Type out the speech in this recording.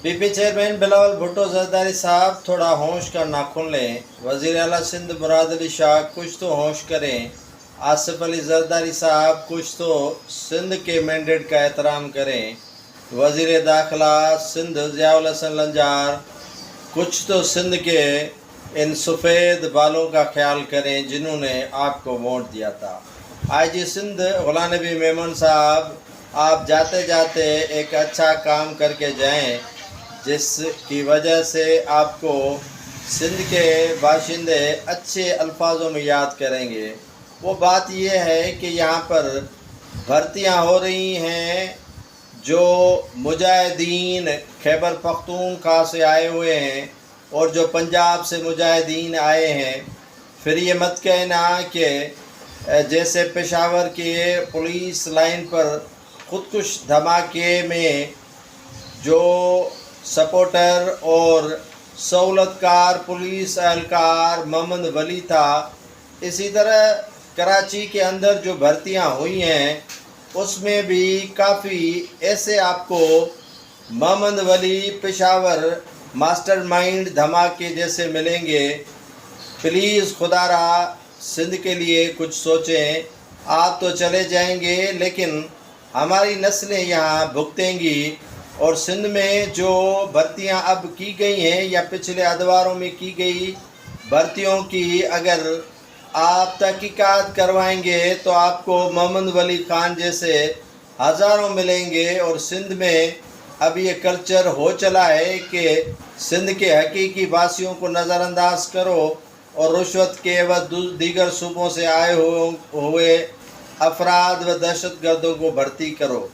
پی P chairman Bilawal Bhutto Zardari صاحب تھوڑا ہوش کا ناخن لیں۔ وزیر اعلیٰ سندھ مراد علی شاہ کچھ تو ہوش کریں۔ آصف علی زرداری صاحب کچھ تو سندھ کے مینڈیٹ کا احترام کریں۔ وزیر داخلہ سندھ ضیاء الحسن لنجار کچھ تو سندھ کے ان سفید بالوں کا خیال کریں جنہوں نے آپ کو ووٹ دیا تھا۔ آئی جی سندھ غلام نبی میمن صاحب، آپ جاتے جاتے ایک اچھا کام کر کے جائیں جس کی وجہ سے آپ کو سندھ کے باشندے اچھے الفاظوں میں یاد کریں گے۔ وہ بات یہ ہے کہ یہاں پر بھرتیاں ہو رہی ہیں جو مجاہدین خیبر پختونخوا سے آئے ہوئے ہیں اور جو پنجاب سے مجاہدین آئے ہیں۔ پھر یہ مت کہنا کہ جیسے پشاور کے پولیس لائن پر خودکش دھماکے میں جو سپورٹر اور سہولت کار پولیس اہلکار محمد ولی تھا، اسی طرح کراچی کے اندر جو بھرتیاں ہوئی ہیں اس میں بھی کافی ایسے آپ کو محمد ولی پشاور ماسٹر مائنڈ دھماکے جیسے ملیں گے۔ پلیز خدا را سندھ کے لیے کچھ سوچیں۔ آپ تو چلے جائیں گے لیکن ہماری نسلیں یہاں بھگتیں گی، اور سندھ میں جو بھرتیاں اب کی گئی ہیں یا پچھلے ادواروں میں کی گئی بھرتیوں کی اگر آپ تحقیقات کروائیں گے تو آپ کو محمد ولی خان جیسے ہزاروں ملیں گے۔ اور سندھ میں اب یہ کلچر ہو چلا ہے کہ سندھ کے حقیقی باسیوں کو نظر انداز کرو اور رشوت کے عوض دیگر صوبوں سے آئے ہوئے افراد و دہشت گردوں کو بھرتی کرو۔